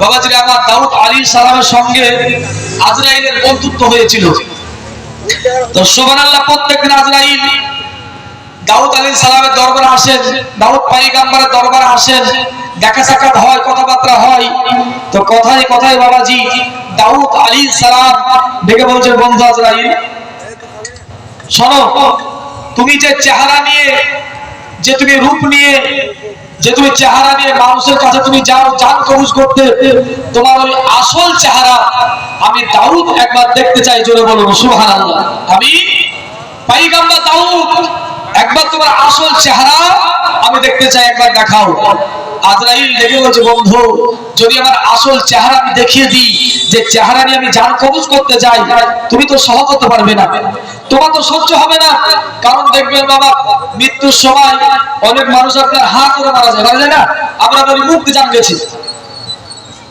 বাবাজি আমার দাউদ আলাইহিস সালামের সঙ্গে আজরাইলের বন্ধুত্ব হয়েছিল। তো সুবহানাল্লাহ, প্রত্যেকদিন আজরাইল দাউদ আলাইহিস সালামের দরবারে আসেন, দাউদ পয়গম্বরের দরবারে আসেন, দেখা সাক্ষাৎ হয়, কথাবার্তা হয়। তো কথায় কথায় বাবাজি দাউদ আলাইহিস সালাম ডেকে বলছেন, বন্ধু আজরাইল শোনো, তুমি যে চেহারা নিয়ে, যে তুমি রূপ নিয়ে, যে তুমি চেহারা নিয়ে মানুষের কাছে তুমি যাও জান কবুজ করতে, তোমার ওই আসল চেহারা আমি দাউদ একবার দেখতে চাই। জোরে বলুন সুবহানাল্লাহ। আমি পয়গম্বর দাউদ, একবার তোমার আসল চেহারা আমি দেখতে চাই, একবার দেখাও। আজরাইল ডেকে বলছে, বন্ধু যদি আমার আসল চেহারা আমি দেখিয়ে দিই, যে চেহারা নিয়ে আমি জান কবুজ করতে যাই, তুমি তো সহ করতে পারবে না, তোমার তো সহ্য হবে না। কারণ দেখবেন বাবা, মৃত্যুর সময় অনেক মানুষ আপনার হা করে মারা যায়, মারা যায় না? আমরা বলি মুখ দিয়ে জান গেছি,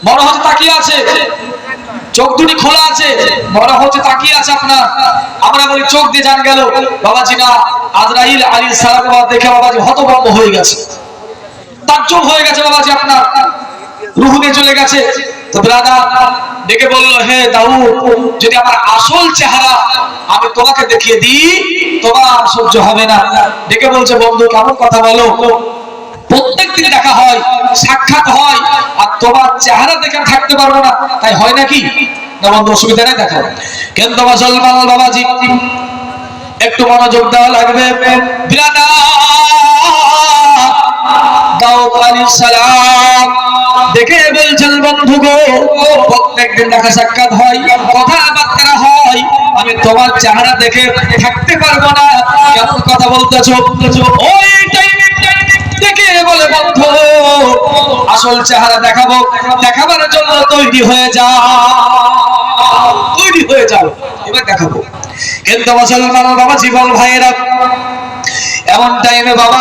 মনে হচ্ছে তাকিয়ে আছে, চোখ দুটি খোলা আছে, মনে হচ্ছে তাকিয়ে আছে আপনার, আমরা বলি চোখ দিয়ে জান গেল। বাবাজি না, আজরাইল আলাইহিস সালাম দেখে বাবাজি হতভম্ব হয়ে গেছে, তাজ্জব হয়ে গেছে বাবাজি, আপনার রূহ নিয়ে চলে গেছে। তো ব্রাদার ডেকে বলল, হে দাউদ, যদি আমার আসল চেহারা আমি তোমাকে দেখিয়ে দিই, তোমার সহ্য হবে না। ডেকে বলছে, বন্ধু কেমন কথা বলো, প্রত্যেকদিন দেখা হয়, সাক্ষাৎ হয়, আর তোমার চেহারা দেখে থাকতে পারবো না, তাই হয় নাকি? না বন্ধু, অসুবিধা নেই, দেখো। কিন্তু মুসলমান বাবাজি একটু মনোযোগ দেওয়া লাগবে। ব্রাদার দাউদ আলাইহিস সালাম দেখে বলছেন, বন্ধু গো, প্রত্যেকদিন দেখা সাক্ষাৎ হয়, কথাবার্তা হয়, আমি তোমার চেহারা দেখে থাকতে পারবো না। কেমন কথা বলতেছো? ওই টাইমে দেখে বলে, বন্ধু আসল চেহারা দেখাবো, দেখাবার জন্য তৈরি হয়ে যাও, তৈরি হয়ে যাও, এবার দেখাবো। কিন্তু মুসলমান বাবা, জীবন ভাইয়েরা, এমন টাইমে বাবা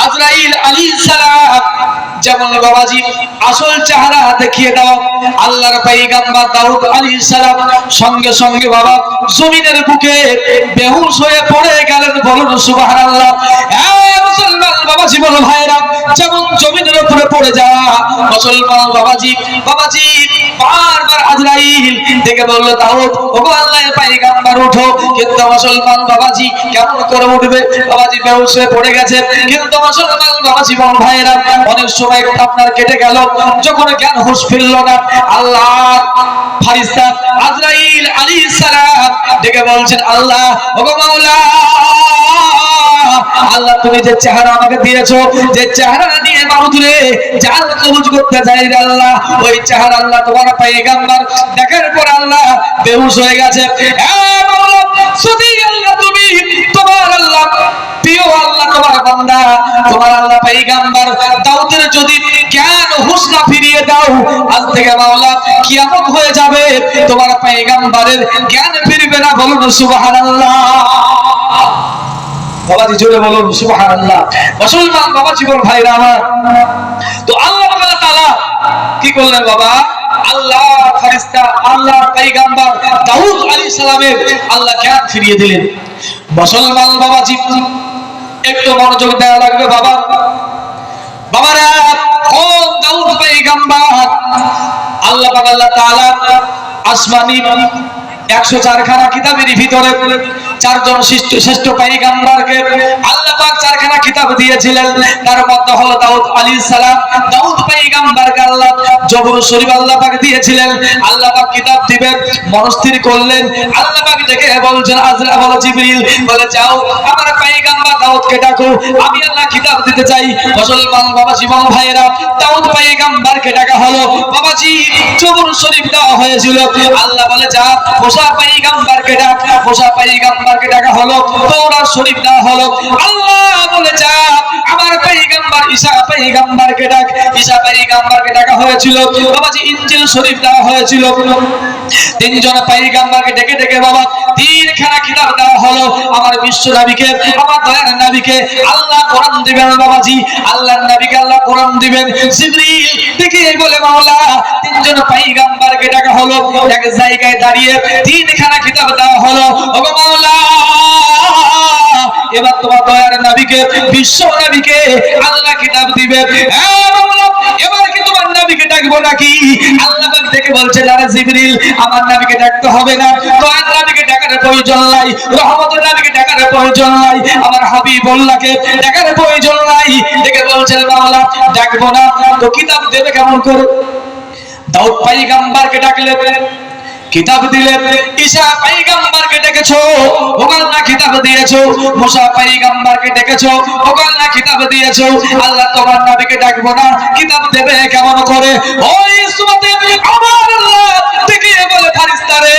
আজরাইল আলাইহিস সালাম যেমন বাবাজি আসল চেহারা দেখিয়ে দাও, আল্লাহর পয়গম্বর দাউদ আলাইহিস সালাম সঙ্গে সঙ্গে বাবা জমিনের বুকে বেহুশ হয়ে পড়ে গেলেন। বলুন সুবহানাল্লাহ। মুসলমান বাবা, জীবন ভাইরা, যেমন জমিনের উপরে পড়ে যাওয়া মুসলমান বাবাজি, বাবাজি বারবার আজরাইল দেখে বলল, দাউদ ওগো আল্লাহর পয়গম্বর ওঠো। কিন্তু মুসলমান বাবাজি কেমন করে উঠবে, বাবাজি বেহুশ হয়ে পড়ে গেছে। কিন্তু মুসলমান বাবা, জীবন ভাইরা, অনেক সময় আপনার কেটে গেল, যখন জ্ঞান হুঁশ ফিরল না, আল্লাহর ফেরেশতা আজরাইল আলাইহিস সালাম ডেকে বলছেন, আল্লাহ ওগো মাওলা, আল্লাহ তুমি যে চেহারা আমাকে দিয়েছো, যে চেহারা দিয়ে মাউদুরে জান কবুজ করতে যাই রে আল্লাহ, ওই চেহারা আল্লাহ তোমার পয়গম্বর দেখার পর আল্লাহ বেহুশ হয়ে গেছে। যদি আল্লাহ তুমি তোমার আল্লাহ প্রিয় আল্লাহ, তোমার বান্দা, তোমার আল্লাহ পয়গম্বর দাউদের যদি জ্ঞান হুঁশ না ফিরিয়ে দাও, আজ থেকে মাওলা কিয়ামত হয়ে যাবে, তোমার পয়গম্বরের জ্ঞান ফিরবে না। বলুন সুবহানাল্লাহ। বাবাজি জোরে বলুন সুবহানাল্লাহ। মুসলমান বাবা, জীবন ভাইরা আমার, তো আল্লাহ তাআলা কি করলেন বাবা, আল্লাহ ফেরেশতা আল্লাহর পয়গম্বর দাউদ আলাইহিস সালামের আল্লাহ জ্ঞান ফিরিয়ে দিলেন। মুসলমান বাবাজি একটু মনোযোগ দেওয়া লাগবে বাবা, বাবারা, কোন দাউদ পয়গম্বর আল্লাহ পাক আল্লাহ তাআলা আসমানি 104 খানা কিতাবের ভিতরে চারজন শ্রেষ্ঠ পয়গম্বরকে আল্লাহ পাক 4 খানা কিতাব দিয়েছিলেন। তার মধ্যে হলো দাউদ আলাইহিস সালাম। দাউদ পয়গম্বরকে আল্লাহ জবর শরীফ আল্লাহ পাক দিয়েছিলেন। আল্লাহ পাক কিতাব দিবেন, মনস্থির করলেন। আল্লাহ পাক ডেকে বলছেন, আজরা বলো জিবরিল, বলে যাও আমার পয়গম্বর দাউদকে ডাকো, আমি আল্লাহ কিতাব দিতে চাই। মুসলমান বাবা, জীবন ভাইয়েরা, দাউদ পয়গম্বরকে ডাকা হলো। বাবাজি জবর শরীফ দেওয়া হয়েছিল। আল্লাহ বলে যা মুসা পয়গম্বরকে ডাক, মুসা পয়গম্বরকে ডাকা হলো। তাওরাত শরীফ দেওয়া হলো। আল্লাহ বলে যা আমার পয়গম্বর ঈসা পয়গম্বরকে ডাক, ঈসা পয়গম্বরকে ডাকা হয়েছিল। বাবাজি ইনজিল শরীফ দেওয়া হয়েছিল। তিনজন পয়গম্বরকে ডেকে ডেকে বাবা 3 খানা কিতাব দেওয়া হলো। আমার বিশ্ব নবীকে, আমার দয়ার নবীকে আল্লাহ কোরআন দিবেন। বাবাজি আল্লাহর নবীকে আল্লাহ কোরআন দিবেন। জিবরিল দেখে বলে, মাওলা তিনজন পয়গম্বরকে ডাকা হলো, এক জায়গায় দাঁড়িয়ে 3 খানা কিতাব দেওয়া হলো। ওগো মাওলা, এবার তোমার দয়ার নবীকে, বিশ্ব নবীকে আল্লাহ কিতাব দিবে। এবার কি তোমার নবীকে ডাকবো নাকি? আল্লাহ পাক ডেকে বলছে যারা জিবরিল আমার নবীকে ডাকতে হবে না, দয়ার নবীকে ডাকার প্রয়োজন নাই, রহমতের নবীকে ডাকার প্রয়োজন নাই, আমার হাবিবুল্লাহকে ডাকার প্রয়োজন নাই। ডেকে বলছেন মাওলা ডাকবো না তো কিতাব দেবে কেমন করে? দাউদ পয়গম্বরকে ডাকলেন, কিতাব দিলেন। ঈসা পয়গম্বরকে ডেকেছো, ওগল্লা কিতাব দিয়েছো। মুসা পয়গম্বরকে ডেকেছো, ওগল্লা কিতাব দিয়েছো। আল্লাহ তোমার নবীকে ডাকবো না, কিতাব দেবে কেমন করে? ওই সুবতে আমার আল্লাহ ডেকে বলে ফেরেশতারে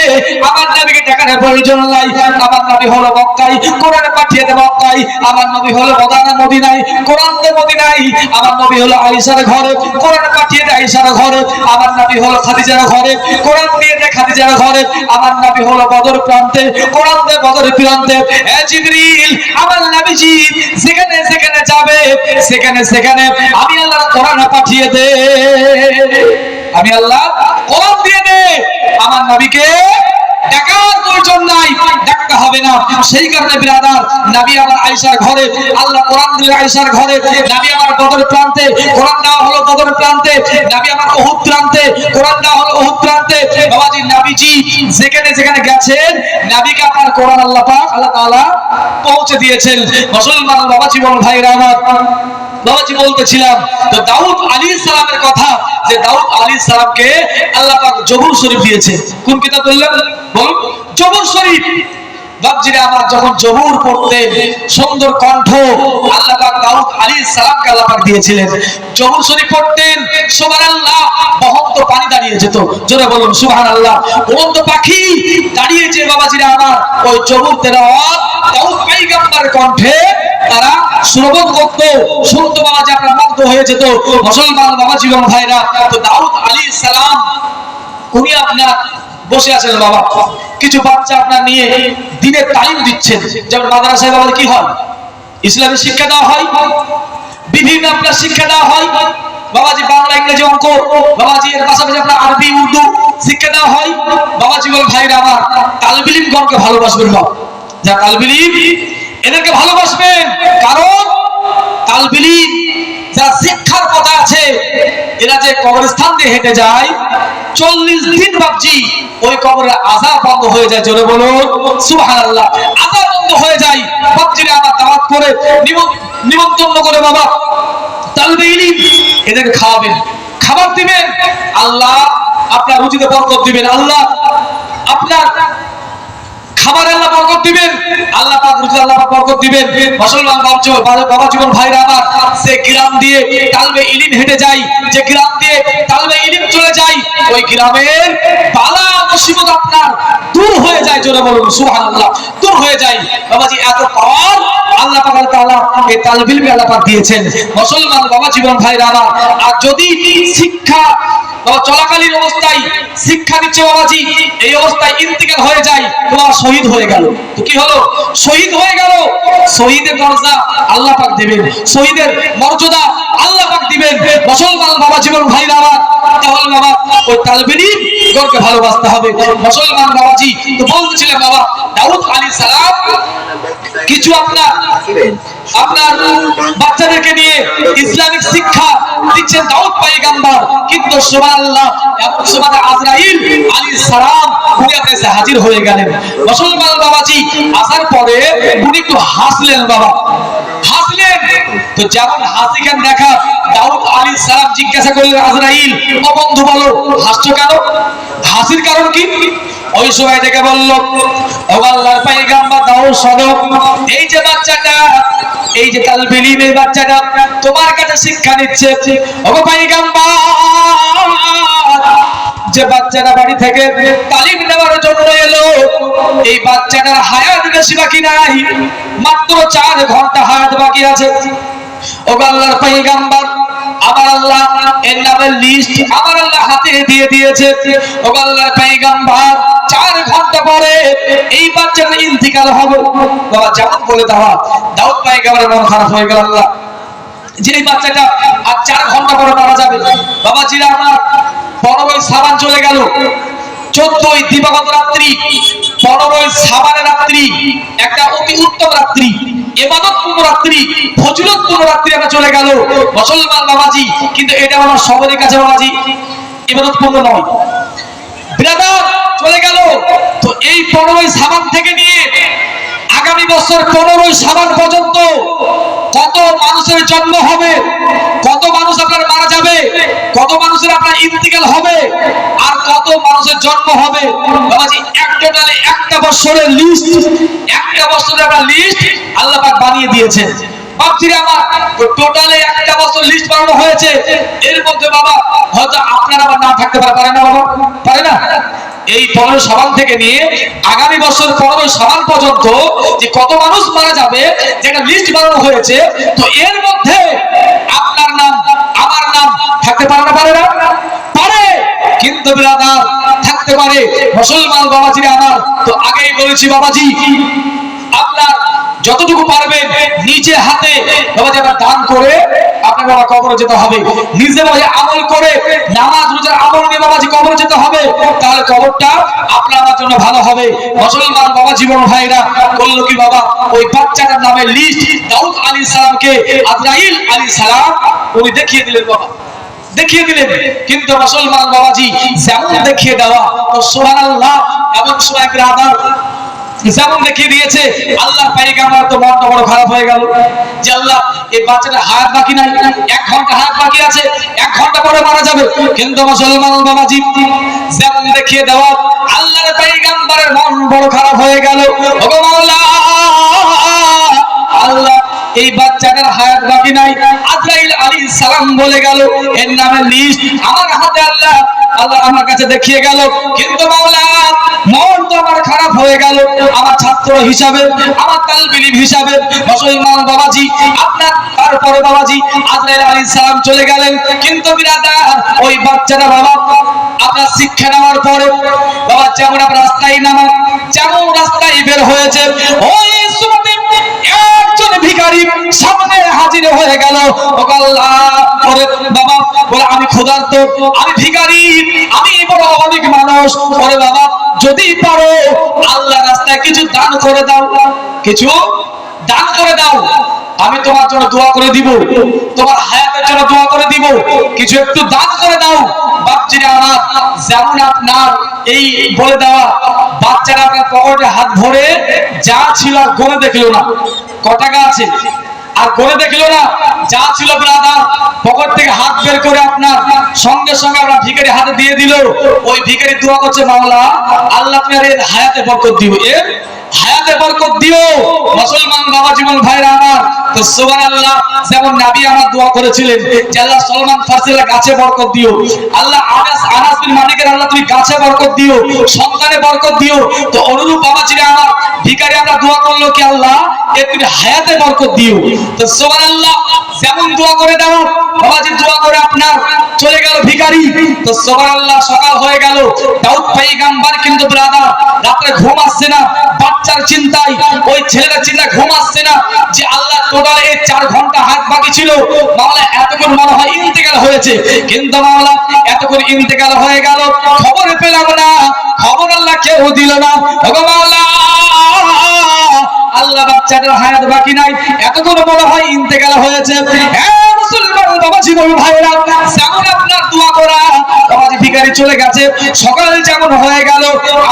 আমার নবীকে ডাকার প্রয়োজন নাই, আমার নবী হলো মক্কায়, কোরআন পাঠিয়ে দেব মক্কায়। আমার নবী হলো মদিনায়, কোরআন দেব মদিনায়। আমার নবী হলো আয়েশার ঘরে, কোরআন পাঠিয়ে দেয় আয়েশার ঘরে। আমার নবী হলো খাদিজার ঘরে, কোরআন দিয়ে দেয় খাদিজার ঘরে। আমার নবী হলো বদর প্রান্তে, কোরআন দেয় বদর প্রান্তে। এ জিবরিল আমার নবীজি যেখানে যেখানে যাবে সেখানে সেখানে আমি আল্লাহ কোরআন পাঠিয়ে দে, আমি আল্লাহ কোরআন দিয়ে দে। আমার নবীকে ডাকার প্রয়োজন নাই, ডাকতে হবে না। সেই কারণে বিরাদার নবী আমার আয়েশার ঘরে, আল্লাহ কোরআন দিলেন আয়েশার ঘরে। নবী আমার বদর প্রান্তে, কোরআন দেওয়া হলো বদর প্রান্তে। নবী আমার উহুদ প্রান্তে, কোরআন দেওয়া হলো উহুদ প্রান্তে। বাবাজি নবীজি যেখানে যেখানে গেছেন নবীকে আপনার কোরআন আল্লাহ পাক আল্লাহ তাআলা পৌঁছে দিয়েছেন। মুসলমান বাবাজি বল ভাইরা আমার, বাবাজি বলতেছিলাম তো দাউদ আলাইহিস সালামের কথা, যে দাউদ আলাইহিস সালামকে আল্লাহ পাক জবুর শরীফ দিয়েছে। কোন কিতাব বললেন? বল জবুর শরীফ। বাবজিরা আমার যখন জবুর পড়তেন সুন্দর কণ্ঠ আল্লাহ পাক দাউদ আলাইহিস সালামকে আল্লাহ পাক দিয়েছিলেন। জবুর শরীফ পড়তেন সুবহানাল্লাহ, বহন্ত পানি দাঁড়িয়ে যেত। জোরে বলুন সুবহানাল্লাহ। উড়ন্ত পাখি দাঁড়িয়েছে বাবাজিরা আমার ওই জবুর তেলাওয়াত দাউদ পয়গম্বরের কণ্ঠে তারা শ্রবণ করত, শুনতো বাবাজি, আপনারা মুগ্ধ হয়ে যেত। মুসলমান বাবাজি এবং ভাইরা, তো দাউদ আলাইহিস সালাম উনি আপনার বসে আছেন বাবা, কিছু বাচ্চা আপনার নিয়ে দিনের তালিম দিচ্ছেন। যেমন মাদ্রাসায় বাবা কি হয়, ইসলামের শিক্ষা দেওয়া হয়, বিভিন্ন আপনার শিক্ষা দেওয়া হয় বাবাজি, বাংলা ইংরেজি অঙ্ক বাবাজি, এর পাশাপাশি আপনার আরবি উর্দু শিক্ষা দেওয়া হয়। বাবাজি বল ভাইরা আমার, তালবিল ইলমকে ভালোবাসবেন বাবা, যা তালবিল ইলম এদেরকে ভালোবাসবেন। কারণ তালবিল ইলম যারা শিক্ষার পথে আছে এরা যে কবরস্থান দিয়ে হেঁটে যায় 40 দিন বাবজি ওই কবরের আযাব বন্ধ হয়ে যায়। জোরে বলুন সুবহানাল্লাহ। আযাব বন্ধ হয়ে যায় বাবজিরা আমার দাওয়াত করে নিমন্ত্রণ করে বাবা তালবিল ইলম এদেরকে খাওয়াবেন, খাবার দিবেন। আল্লাহ আপনার রুজিতে বরকত দিবেন, আল্লাহ আপনার খাবার আল্লাহ বরকত দিবেন, আল্লাহ পাক রুজি আল্লাহ পাক বরকত দিবেন। মুসলমান বাবা জীবন ভাইরা আমার, সে গ্রাম দিয়ে তালবে ইলম হেঁটে যায়, যে গ্রাম দিয়ে তালবে ইলম চলে যায় ওই গ্রামের বালা মুসিবত আপনার দূর হয়ে যায়। জোরে বলুন সুবহানাল্লাহ, দূর হয়ে যায় বাবাজি। এত পাওয়ার আল্লাহ পাক তাআলা এই তালবে ইলমে আল্লাহ পাক দিয়েছেন। মুসলমান বাবা জীবন ভাইরা আমার, আর যদি শিক্ষা চলাকালীন অবস্থায় শিক্ষা দিচ্ছে বাবাজি, এই অবস্থায় ইন্তিকাল হয়ে যায়, তোমার শহীদ হয়ে গেল, তো কি হলো? শহীদ হয়ে গেল। শহীদের মর্যাদা আল্লাহ পাক দিবেন, শহীদের মর্যাদা আল্লাহ পাক দিবেন। মুসলমান বাবা জীবন ভাইরা আমার, তাহলে বাবা ওই তালবিল ইলমকে ভালোবাসতে হবে। মুসলমান বাবাজি তো বলছিলেন বাবা দাউদ আলাইহিস সালাম কিছু আপনার বাচ্চাদেরকে নিয়ে ইসলামিক শিক্ষা দিচ্ছেন দাউদ পয়গম্বর, কিন্তু সুবহানাল্লাহ এমন সময় আজরাইল আলাইহিস সালাম উনি কাছে হাজির হয়ে গেলেন। মুসলমান বাবাজি আসার পরে উনি একটু হাসলেন বাবা, হাসলেন। তো যেমন হাসিখান দেখা দাউদ আলাইহিস সালাম জিজ্ঞাসা করলেন আজরাইল, ও বন্ধু বলো হাসছো কেন, হাসির কারণ কি? ওই সময় থেকে বলল, ও আল্লাহর পয়গম্বর দাউদ শোনো, এই যে বাচ্চাটা, এই যে তালবিল ইলমের বাচ্চাটা তোমার কাছে শিক্ষা নিচ্ছে, ও পয়গম্বর যে বাচ্চাটা বাড়ি থেকে তালিম নেওয়ার জন্য এলো, এই বাচ্চাটার হায়াত বেশি বাকি নাই, মাত্র 4 ঘন্টা হায়াত বাকি আছে। ও আল্লাহর পয়গম্বর আমার আল্লাহ এর নামের লিস্ট আমার আল্লাহ হাতে দিয়ে দিয়েছে। ও আল্লাহর পয়গম্বর 4 ঘন্টা পরে এই বাচ্চার ইন্তিকাল হবে। বাবা যেমন বলে দেওয়া দাউদ পয়গম্বরের মন খারাপ হয়ে গেল, আল্লাহ যে এই বাচ্চাটা আর 4 ঘন্টা পরে মারা যাবে। বাবা জিরা আমার 15ই শাবান চলে গেল, 14ই দিবাগত রাত্রি, 15ই শাবানের রাত্রি, একটা অতি উত্তম রাত্রি। ইবাদতপূর্ণ রাত্রি, ফজিলতপূর্ণ রাত্রি আমরা চলে গেল মুসলমান বাবাজি, কিন্তু এটা আমার সবারই কাছে বাবাজি ইবাদতপূর্ণ নয়। ব্রাদার চলে গেল। তো এই 15ই শাবান থেকে নিয়ে আগামী বছর 15ই শাবান পর্যন্ত কত মানুষের জন্ম হবে, কত মানুষ আপনার মারা যাবে, কত মানুষের আপনার ইন্তিকাল হবে, আর কত মানুষের জন্ম হবে বাবাজি, এক টোটালে একটা বছরের লিস্ট, একটা বছরের আপনার লিস্ট আল্লাহ পাক বানিয়ে দিয়েছেন। বাপজিরা আমার, তো টোটালে একটা বছর লিস্ট বানানো হয়েছে। এর মধ্যে বাবা হয়তো আপনারা আবার না থাকতে পারে না বাবা, পারে না। এই 15 শাবান থেকে নিয়ে আগামী বছর 15 শাবান পর্যন্ত যে কত মানুষ মারা যাবে যেটা লিস্ট বানানো হয়েছে, তো এর মধ্যে আপনার নাম আমার নাম থাকতে পারে না, পারে না, পারে। কিন্তু ব্রাদার থাকতে পারে মুসলমান বাবাজিরা আমার। তো আগেই বলেছি বাবাজি, আপনার যতটুকু পারবেন নিজে হাতে বাবাজি আপনার দান করে আপনার বাবা কবরে যেতে হবে। নিজে বাবাজি আমল করে নামাজ রোজার আমল নিয়ে বাবাজি কবরে যেতে হবে, তাহলে কবরটা আপনার আমার জন্য ভালো হবে। মুসলমান বাবা জীবন ভাইরা বললো কি বাবা, ওই বাচ্চাটার নামের লিস্ট দাউদ আলাইহিস সালামকে আজরাইল আলাইহিস সালাম উনি দেখিয়ে দিলেন বাবা, দেখিয়ে দিলেন। কিন্তু মুসলমান বাবাজি যেমন দেখিয়ে দেওয়া, তো সুবহানাল্লাহ, এমন সময় ব্রাদার যেমন দেখিয়ে দিয়েছে আল্লাহ পয়গম্বর তো মনটা বড় খারাপ হয়ে গেল যে আল্লাহ এই বাচ্চাটা হায়াত বাকি নাই, 1 ঘন্টা হায়াত বাকি আছে, 1 ঘন্টা পরে মারা যাবে। কিন্তু মুসলমান বাবাজি যেমন দেখিয়ে দেওয়া আল্লাহর পয়গম্বরের মন বড় খারাপ হয়ে গেল। ওগো মাওলা, আল্লাহ এই বাচ্চাটার হায়াত বাকি নাই, আজরাইল আলাইহিস সালাম বলে গেল এর নামের লিস্ট আমার হাতে আল্লাহ আল্লাহ আমার কাছে দেখিয়ে গেল। কিন্তু মাওলা মন তো আমার খারাপ হয়ে গেল, আমার ছাত্র হিসাবে, আমার তালবিলিম হিসাবে মুসলমান বাবাজি আপনার তারপরে বাবাজি আজরাইল আলাইহিস সালাম চলে গেলেন। কিন্তু বিরাদার ওই বাচ্চাটা বাবা আপনার শিক্ষা নেওয়ার পরে বাবা যেমন আপনার রাস্তায় নামা, যেমন রাস্তায় বের হয়েছে, ওই সুরতে একজন ভিখারি সামনে হাজির হয়ে গেল। আল্লাহ ওরে বাবা বলে আমি ক্ষুধার্ত, আমি ভিখারি, আমি বড় অভাবী মানুষ, ওরে বাবা যদি পারো আল্লাহ রাস্তায় কিছু দান করে দাও, কিছু দান করে দাও, আমি তোমার জন্য দোয়া করে দিব, তোমার হায়াতের জন্য দোয়া করে দিব, কিছু একটু দান করে দাও। বাচ্চারা আমার যেমন আপনার এই বলে দেওয়া, বাচ্চারা আপনার পকেটে হাত ভরে যা ছিল আর গনে দেখলো না, ক টাকা আছে আর গনে দেখলো না, যা ছিল ব্রাদার পকেট থেকে হাত বের করে আপনার সঙ্গে সঙ্গে আমরা ভিখারি হাতে দিয়ে দিল। ওই ভিখারি দোয়া করছে মাওলা আল্লাহ আপনার এর হায়াতে বরকত দিও, এর হায়াতে বরকত দিও। মুসলমান বাবা জীবন ভাইরা আমার, তো সুবহানাল্লাহ যেমন নবী আমার দোয়া করেছিলেন যে আল্লাহ সলমান ফারসির গাছে বরকত দিও, আল্লাহ আনাস বিন মালিকের আল্লাহ তুমি গাছে বরকত দিও, সন্তানে বরকত দিও। তো অনুরূপ বাবা ছিল আমার ভিখারি আমরা দোয়া করলো কি আল্লাহ এর তুমি হায়াতে বরকত দিও। তো সুবহানাল্লাহ যেমন দোয়া করে দাও বাবাজি দোয়া করে আপনার চলে গেল ভিখারি। তো সুবহানাল্লাহ সকাল হয়ে গেল, দাউদ পয়গম্বর কিন্তু ব্রাদার রাতে ঘুম আসছে না, বাচ্চার চিন্তায় ওই ছেলেটার চিন্তা ঘুম আসছে না যে আল্লাহ টোটাল এই 4 ঘন্টা হাত বাকি ছিল, মাওলা এতক্ষণ মনে হয় ইন্তেকাল হয়েছে, কিন্তু মাওলা এতক্ষণ ইন্তেকাল হয়ে গেল খবর পেলাম না, খবর আল্লাহ কেউ দিল না। ওগো মাওলা আল্লাহ বাচ্চাটার হায়াত বাকি নাই, এতক্ষণ মনে হয় ইন্তেকাল হয়েছে। হ্যাঁ মুসলমান বাবা জীবন ভাইরা যেমন আপনার দোয়া করা বাবাজি ভিখারি চলে গেছে, সকাল যেমন হয়ে গেল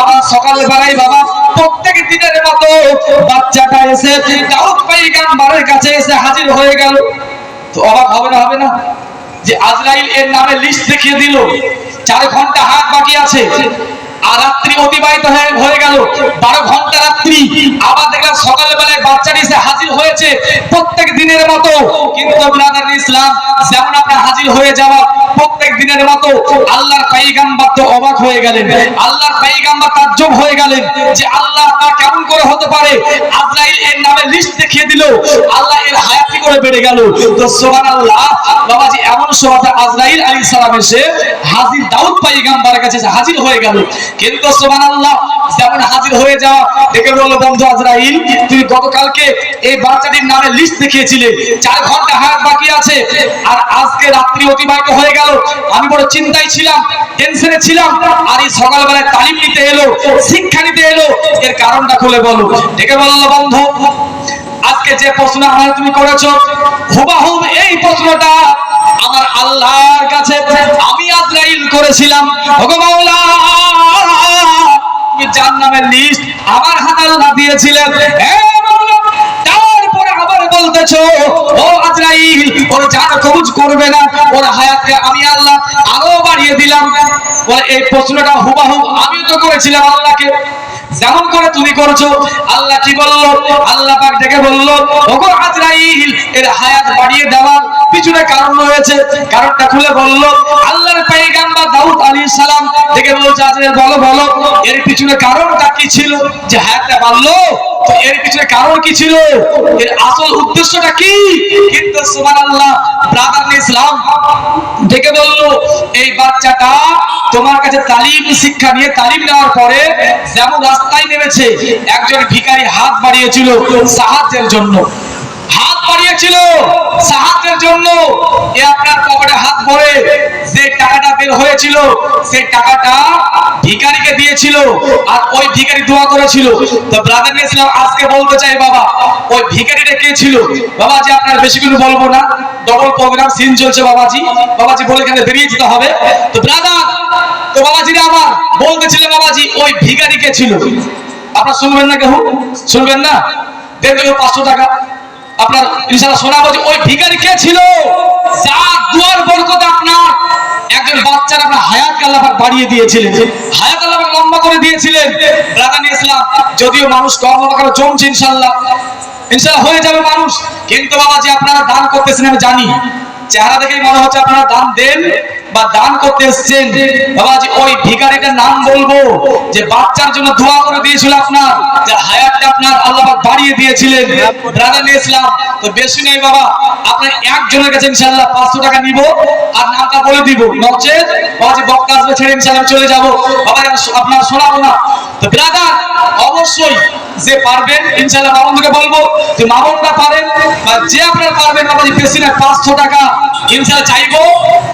আবার সকাল বেলায় বাবা প্রত্যেক দিনের মতো বাচ্চাটা এসে দাউদ পয়গম্বরের কাছে এসে হাজির হয়ে গেল। তো অবাক হবে না, হবে না যে আজরাইল এর নামে লিস্ট দেখিয়ে দিল 4 ঘন্টা হাত বাকি আছে, আর রাত্রি অতিবাহিত হয়ে গেল 12 ঘন্টা রাত্রি, আবার দেখলাম সকালবেলায় বাচ্চাটি এসে হাজির হয়েছে প্রত্যেক দিনের মতো। কিন্তু ব্রাদার ইসলাম যেমন আপনার হাজির হয়ে যাওয়া প্রত্যেক দিনের মতো, আল্লাহর পয়গম্বর তো অবাক হয়ে গেলেন, আল্লাহর পয়গম্বর তাজ্জব হয়ে গেলেন যে আল্লাহ তা কেমন করে হতে পারে, আজরাইল এর নামে লিস্ট দেখিয়ে দিল, আল্লাহ এর হায়াতি করে বেড়ে গেল। তো সুবহানাল্লাহ বাবাজি এমন সময় আজরাইল আলাইহিস সালাম এসে হাজির দাউদ পয়গম্বরের কাছে হাজির হয়ে গেল। কিন্তু সুবহানাল্লাহ যেমন হাজির হয়ে যাওয়া দেখে বলল বন্ধু আজরাইল তুমি গতকালকে এই বাচ্চাটির নামে লিস্ট দেখিয়েছিলে 4 ঘন্টা হায়াত বাকি আছে, আর আজকে রাত্রি অতিবাহিত হয়ে গেল, আমি বড় চিন্তায় ছিলাম, টেনশনে ছিলাম, আর এই সকালবেলায় তালিম নিতে এলো, শিক্ষা নিতে এলো, এর কারণটা খুলে বলো। দেখে বলল বন্ধু আজকে যে প্রশ্ন আমার তুমি করেছো হুবাহুব এই প্রশ্নটা আমার আল্লাহর কাছে আমি আজরাইল করেছিলাম। ওগো মাওলা, জাহান্নামের লিস্ট আমার হাতে আল্লাহ দিয়েছিলেন। হে মাওলা, তারপরে আবার বলতেছো ও আজরাইল ওর জান কবজ করবে না, ওর হায়াতকে আমি আল্লাহ আরো বাড়িয়ে দিলাম। বলে এই প্রশ্নটা হুবাহুব আমি তো করেছিলাম আল্লাহকে, যেমন করে তুমি করছো। আল্লাহ কি বললো? আল্লাহ পাক ডেকে বললো ওগো আজরাইল এর হায়াত বাড়িয়ে দেওয়ার পিছনে কারণ রয়েছে। কারণটা খুলে বললো আল্লাহর পয়গম্বর দাউদ আলাইহিস সালাম ডেকে বলছে আজরাইল বলো বলো এর পিছনে কারণটা কি ছিল যে হায়াতটা বাড়লো? তো এর পিছনে কারণ কি ছিল? এর আসল উদ্দেশ্যটা কি? কিন্তু সুবহানাল্লাহ ব্রাদার ইসলাম ডেকে বললো এই বাচ্চাটা তোমার কাছে তালিম শিক্ষা নিয়ে তালিম নেওয়ার পরে যেমন রাস্তায় নেমেছে, একজন ভিখারি হাত বাড়িয়েছিল সাহায্যের জন্য, হাত বাড়িয়েছিল সাহায্যের জন্য। এ আপনার পকেটে হাত ভরে যে টাকাটা বের হয়েছিল সেই টাকাটা ভিখারিকে দিয়েছিল, আর ওই ভিখারি দোয়া করেছিল। তো ব্রাদার ইসলাম আজকে বলতে চাই বাবা ওই ভিখারিটা কে ছিল? বাবাজি আপনার বেশি কিছু বলবো না, ডবল প্রোগ্রাম সিন চলছে বাবাজি, বাবাজি বলে এখানে বেরিয়ে যেতে হবে। তো ব্রাদার, তো বাবাজিরা আমার বলতেছিল বাবাজি ওই ভিখারি কে ছিল? আপনারা শুনবেন না? কেউ শুনবেন না? দেন 500 টাকা আপনার ইনশাআল্লাহ শোনাবো যে ওই ভিখারি কে ছিল যার দুয়ার বরকতে আপনার একজন বাচ্চার আপনার হায়াতকে আল্লাহ পাক বাড়িয়ে দিয়েছিলেন, হায়াত আল্লাহ পাক লম্বা করে দিয়েছিলেন। ব্রাদার ইসলাম যদিও মানুষ কর্ম করে জমছে ইনশাআল্লাহ ইনশাআল্লাহ হয়ে যাবে মানুষ, কিন্তু বাবাজি আপনারা দান করতেছেন আমি জানি, চেহারা দেখেই মনে হচ্ছে আপনারা দান দেন বা দান করতে এসেছেন। বাবাজি ওই ভিখারিটার নাম বলবো যে বাচ্চার জন্য দোয়া করে দিয়েছিল আপনার, যে হায়াতটা আপনার আল্লাহ পাক বাড়িয়ে দিয়েছিলেন। ব্রাদার ইসলাম তো বেশি নেই বাবা, আপনার একজনের কাছে ইনশাআল্লাহ 500 টাকা নিব আর নামটা বলে দিব, নচেত বাবাজি বক্তা আসবে ছেড়ে ইনশাআল্লাহ চলে যাব বাবা, আপনারা শোনাবো না। তো ব্রাদার অবশ্যই যে পারবেন ইনশাআল্লাহ মামুনকে বলবো যে মামুনটা পারেন বা যে আপনারা পারবেন বাবাজি বেশি না 500 টাকা ইনশাআল্লাহ চাইবো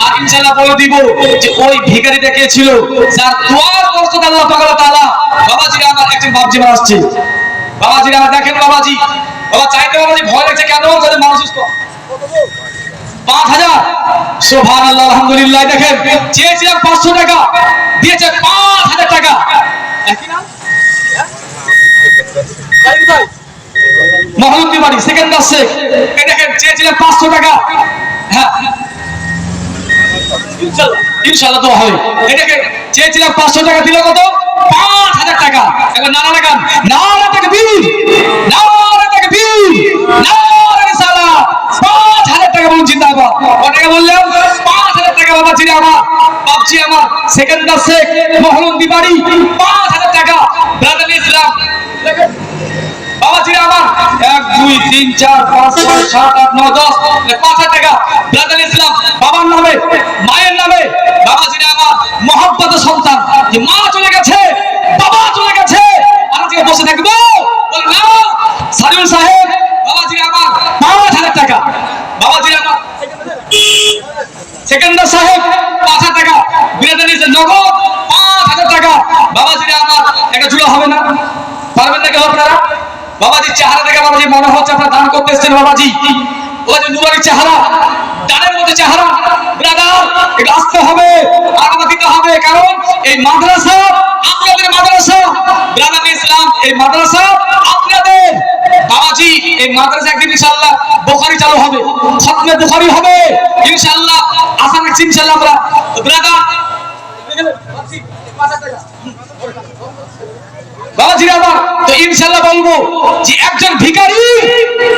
আর ইনশাআল্লাহ বলে দিব যে ওই ভিখারিটা কে ছিল যার দোয়ার বরকত আল্লাহ পাক তাআলা। বাবাজি আমার একজন বাবজি আসছে, বাবাজি আমার দেখেন বাবাজি, বাবা চাইতে বাবাজি ভয় লাগছে কেন? যদি মানুষ 5000 সুবহানাল্লাহ আলহামদুলিল্লাহ। দেখেন চেয়েছিলাম 500 টাকা দিয়েছে 5000 টাকা। একই নাম মহলুদ্দি বাড়ি সেকেন্ডার শেখ, এই দেখেন চেয়েছিলেন 500 টাকা, হ্যাঁ ইনশাআল্লাহ তো হবে। এই দেখেন চেয়েছিলাম 500 টাকা দিল কত? 5000 টাকা। এবার নারা লাগান, নারা তাকবীর, নারা তাকবীর, নারা রিসালাত। 5000 টাকা বলুন জিন্দাবাদ। কত টাকা বললাম? 5000 টাকা। বাবাজি আমার বাবজি আমার সেকেন্ডার শেখ মহলুদ্দি বাড়ি 5000 টাকা। ব্রাদার ইসলাম দেখেন বাবাজি আমার 1 2 3 4 5 6 7 8 9 10 5000 টাকা। ব্রাদার ইসলাম বাবার নামে মায়ের নামে বাবাজি আমার মহব্বতের সন্তান, যে মা চলে গেছে বাবা চলে গেছে আর আজকে বসে থাকবো বল না। সারিউল সাহেব বাবাজি আমার 5000 টাকা। বাবাজি আমার সেকেন্ডার সাহেব 5000 টাকা। ব্রাদার ইসলাম নগদ 5000 টাকা। বাবাজি আমার একটা জুড়া হবে না? পারবেন না কেউ আপনারা? বাবাজি চেহারা দেখে বাবাজি মনে হচ্ছে আপনারা দান করতে এসেছেন। বাবাজি ওই যে নুরানি চেহারা, দানের মধ্যে চেহারা, ব্রাদার এটা আসতে হবে আর দিতে হবে, কারণ এই মাদ্রাসা আপনাদের মাদ্রাসা। ব্রাদার ইসলাম এই মাদ্রাসা আপনাদের। বাবাজি এই মাদ্রাসা একদিন ইনশাআল্লাহ বুখারী চালু হবে, খতমে বুখারী হবে ইনশাআল্লাহ। আশা রাখছি ইনশাআল্লাহ আমরা। ব্রাদার বাবাজি আমার তো ইনশাআল্লাহ বলবো যে একজন ভিখারি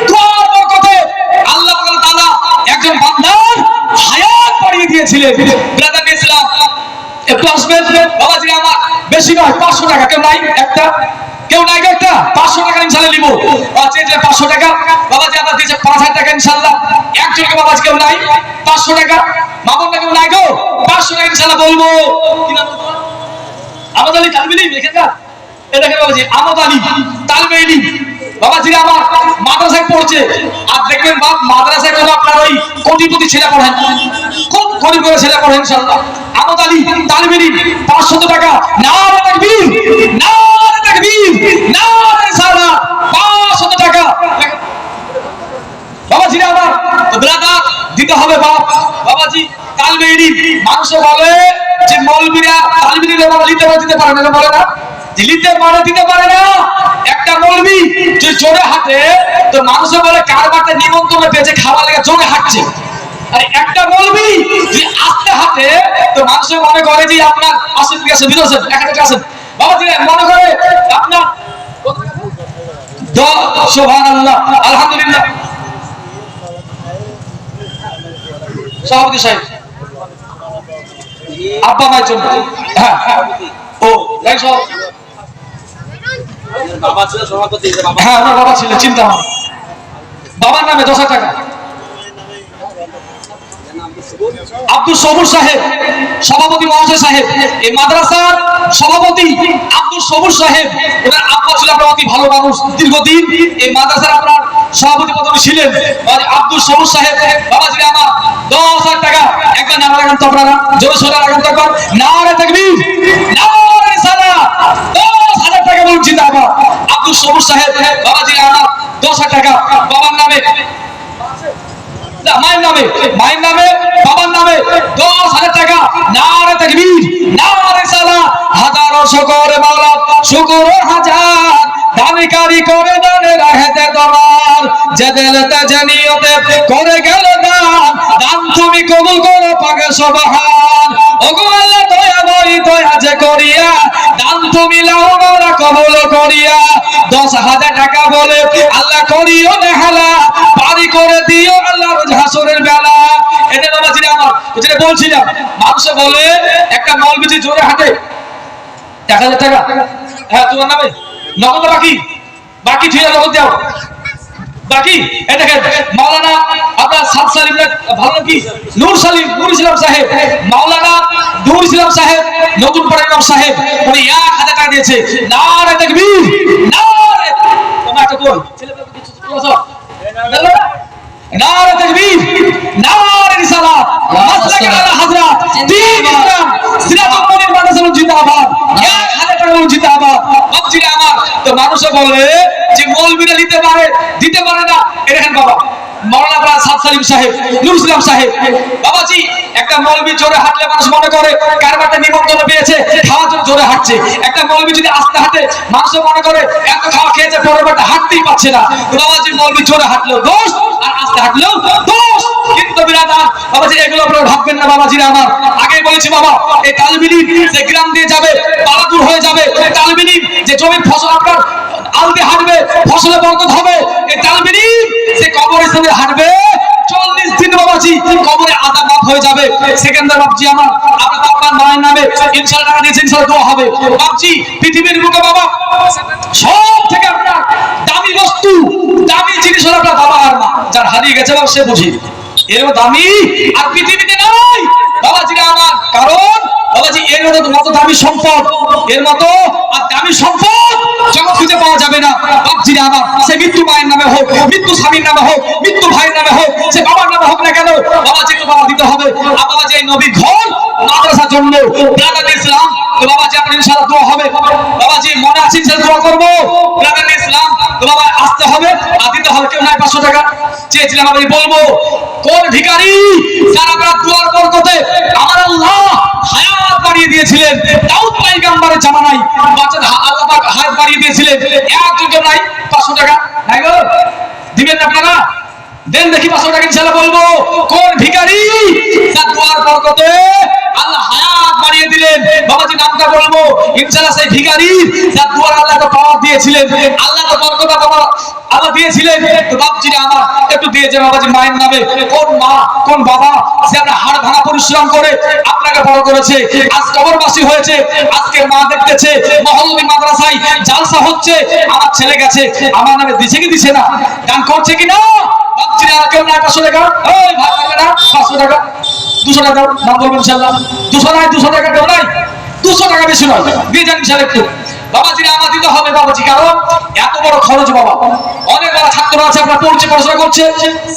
দোয়ার বরকতে আল্লাহ তাআলা একজন বান্দার হায়াত বাড়িয়ে দিয়েছিলেন। ব্রাদার ইসলাম একটু আসবেন বাবাজি আমার, বেশি নয় 500 টাকা। কেউ নাই একটা? কেউ নাই একটা? 500 টাকা ইনশাআল্লাহ নিব। আছে যে 500 টাকা বাবাজি আমরা দিয়েছে 5000 টাকা ইনশাআল্লাহ। একজনকে বাবাজি কেউ নাই 500 টাকা। মামুনটা কেউ নাই গো? 500 টাকা ইনশাআল্লাহ বলবো। কি নাম তোমার? আমাদের আলী তালবিলি দেখেন দেখেন বাবাজি, আমদ আলী তালবে ইলম বাবাজি আমার মাদ্রাসায় পড়ছে। আর দেখবেন বাপ মাদ্রাসায় কোনো আপনার ওই কোটিপতি ছেলে পড়েন, খুব গরিব করে ছেলে পড়েন ইনশাআল্লাহ। আমদ আলী তালবে ইলম 500 টাকা। নারে তাকবীর, নারে তাকবীর, নারে রিসালাত। 500 টাকা। বাবাজিরা তালিম দিতে দিতে পারে না, বলে না দিতে পারে না। একটা মৌলবি যে জোরে হাঁটে তো মানুষে বলে কার বাড়িতে নিমন্ত্রণে পেয়েছে খাওয়া লেগে জোরে হাঁটছে, আর একটা মৌলবি যে আস্তে হাঁটে তো মানুষে মনে করে যে আপনার আসেন গেছে বিদেশের এখানে আসেন বাবাজিরা মনে করে আপনার সুবহানাল্লাহ আলহামদুলিল্লাহ। সভাপতি সাহেব আব্বা মায়ের জন্য, হ্যাঁ ও বাবা ছিল সভাপতি, হ্যাঁ আমার বাবা ছিল, চিন্তা হয় বাবার নামে 10,000 টাকা। আব্দুল সবুর সাহেব সভাপতি মহাশয় সাহেব, এই মাদ্রাসার সভাপতি আব্দুল সবুর সাহেব, ওনার আব্বা ছিল আপনার অতি ভালো মানুষ, দীর্ঘদিন এই মাদ্রাসার আপনার সভাপতি পদে ছিলেন আব্দুল সবুর সাহেব। বাবাজি আমার 10,000 টাকা একবার নাম লাগান তো আপনারা, জোরে সোরে লাগান তো একবার, নারে তাকবীর নারে রিসালাত, 10,000 টাকা বলুন জিন্দাবাদ। আব্দুল সবুর সাহেব বাবাজি আমার 10,000 টাকা বাবার নামে, মায়ের নামে বাবার নামে 10,000 টাকা, নারে তাকবীর নারে রিসালাত। হাজারো শুকর মাওলা শুকর হাজার, দানিকারি করে দানে রাহেতে তোমার, যে দিলতে জানিয়তে করে গেল দান, দান তুমি কবুল করো পাকে সুবহান। ওগো আল্লাহ দয়া বড়ি দয়া যে করিয়া, দান তুমি লাও মোরা কবুল করিয়া। 10,000 টাকা বলে আল্লাহ করিও নেহালা, পারি করে দিও আল্লাহ রোজ হাসরের বেলা। এটা বাবাজিরা আমার যেটা বলছিলাম, মানুষে বলে একটা মৌলবি জোরে হাঁটে 1,000 টাকা, হ্যাঁ তোমার নামে নগদ বাকি ঠিক আছে, নগদ দাও বাকি। এটা মাওলানা আপনার সাদ সালিম ভালো কি নূর ইসলাম সাহেব, মাওলানা নূর ইসলাম সাহেব নতুন পাড়া ইমাম সাহেব, উনি 1,000 টাকা দিয়েছে। নারে তাকবীর নারে, তোমরা একটা কই ছেলেদের কিছু বলছো, নারে তাকবীর নারে রিসালাত, মাসলাক আলা হযরত দ্বীন ইসলাম সিরাতুল মুনির মাদ্রাসা জিন্দাবাদ, 1,000 টাকা জিন্দাবাদ। বাপজিরা আমার তো মানুষে বলে যে মৌলবীরা দিতে পারে না, এরকম বাবা মাওলানা সাদ সালিম সাহেব নূর ইসলাম সাহেব। বাবাজি একটা মৌলবি জোরে হাঁটলে মানুষ মনে করে কার বাড়িতে নিমন্ত্রণ পেয়েছে খাওয়ার জন্য জোরে হাঁটছে। একটা মৌলবি যদি আস্তে হাঁটে মানুষ মনে করে এত খাওয়া খেয়েছে পরের বাড়িতে হাঁটতেই পারছে না। বাবাজি মৌলবি জোরে হাঁটলেও দোষ আর আস্তে হাঁটলেও দোষ, কিন্তু বিরাদার বাবাজি এগুলো আপনারা ভাববেন না। বাবাজিরা আমার আগেই বলেছি বাবা, এই তালবিলি যে গ্রাম দিয়ে যাবে বালাদুর হয়ে যাবে, তালবিলি যে জমির ফসল আপনার আলতে হাঁটবে ফসলে বরকত হবে, এই তালবিলি যে কবরস্থানে হাঁটবে 40 দিন বাবাজি কবরে আদা মাফ হয়ে যাবে। সেকেন্ডার বাপজি আমার আপনার আপনার মায়ের নামে ইনশাআল্লাহ টাকা দিয়েছেন, ইনশাআল্লাহ দোয়া হবে। বাপজি পৃথিবীর বুকে বাবা সব থেকে আপনার দামি বস্তু দামি জিনিস হলো আপনার বাবা আর মা, যার হারিয়ে গেছে বাবা সে বুঝি এর দামি আর পৃথিবীতে নাই বাবাজিরা আমার। কারণ বাবাজি এর মতো দামি সম্পদ, এর মতো আর দামি সম্পদ জগৎ খুঁজে পাওয়া যাবে না। বাপজিরা আমার সে মৃত্যু মায়ের নামে হোক, মৃত্যু স্বামীর নামে হোক, মৃত্যু ভাইয়ের নামে হোক, সে বাবার নামে হোক না কেন, বাবাজি তো বাবা দিতে হবে। আর বাবাজি এই নবীর ঘর মাদ্রাসার জন্য ব্রাদার ইসলাম তো বাবাজি আপনার ইনশাআল্লাহ দোয়া হবে। বাবাজি মনে আছে ইনশাআল্লাহ দোয়া করব, ব্রাদার ইসলাম তো বাবা আসতে হবে আর দিতে হবে। কেউ নাই 500 টাকা চেয়েছিলাম, আমি বলবো কোন ভিখারি যার আপনার দোয়ার বরকতে আমার আল্লাহ হায়াত বাড়িয়ে দিয়েছিলেন, দাউদ পয়গম্বরের জামানায় বাচ্চাদের আল্লাহ পাক হায়াত বাড়িয়ে দিয়েছিলেন, একজন নাই 500 টাকা নাই গো দিবেন না আপনারা, দেন দেখি 500 টাকা ইনশাআল্লাহ। বলবো কোন ভিখারি যার দোয়ার বরকতে আল্লাহ হায়াত বাড়িয়ে দিলেন, বাবাজি নামটা বলবো ইনশাআল্লাহ। সেই ভিখারি যার দোয়ার আল্লাহ তো পাওয়ার দিয়েছিলেন, আল্লাহ তো বরকত আল্লাহ দিয়েছিলেন। তো বাপজিরা আমার একটু দিয়েছে বাবাজি মায়ের নামে, কোন মা কোন বাবা যে আপনার হাড় ভাঙা পরিশ্রম করে আপনাকে বড় করেছে, আজ কবরবাসী হয়েছে, আজকে মা দেখতেছে মহল্লা মাদ্রাসায় জালসা হচ্ছে, আমার ছেলে গেছে আমার নামে দিছে কি দিছে না, দান করছে কি না। বাপজিরা কেউ নাই 500 টাকা, ওই ভাই পারবে না 500 টাকা 200 টাকা নাম বলবেন ইনশাআল্লাহ। 200 নাই 200 টাকা কেউ নাই, 200 টাকা বেশি নয়, দিয়ে যান ইনশাআল্লাহ একটু। বাবাজিরা আমার দিতে হবে বাবাজি, কারণ এত বড় খরচ বাবা, অনেক বড় ছাত্র আছে আপনার পড়াশোনা করছে,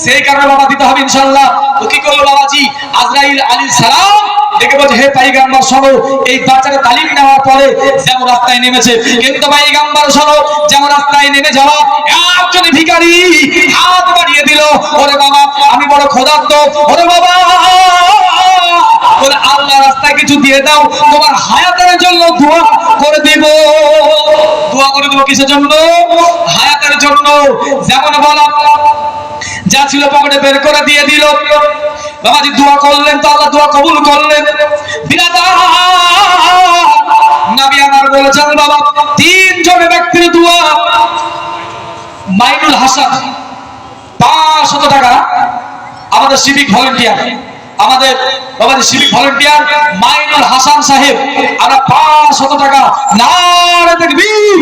সেই কারণে বাবা দিতে হবে ইনশাআল্লাহ। তো কি করলো বাবাজি, আজরাইল আলাইহিস সালাম দেখে বলছে হে পয়গম্বর শোনো, এই বাচ্চাটা তালিম নেওয়ার পরে যেমন রাস্তায় নেমেছে, কিন্তু পয়গম্বর শোনো, যেমন রাস্তায় নেমে যাওয়া একজন ভিখারি হাত বাড়িয়ে দিল, ওরে বাবা আমি বড় ক্ষুধার্ত, ওরে বাবা বলে আল্লাহ রাস্তায় কিছু দিয়ে দাও, তোমার হায়াতের জন্য দোয়া করে দিব। দোয়া করে দেবো কিসের জন্য? হায়াতের জন্য। যেমন বলা যা ছিল পকেটে বের করে দিয়ে দিল। বাবাজি দোয়া করলেন তো আল্লাহ দোয়া কবুল করলেন। বিরাদার নবী আমার বলেছেন বাবা, তিনজন ব্যক্তির দোয়া, মাইনুল হাসান 500 টাকা, আমাদের সিভিক ভলেন্টিয়ার, আমাদের বাবাজি সিভিক ভলেন্টিয়ার মাইনুল হাসান সাহেব, আমরা 500 টাকা, নারে তাকবীর,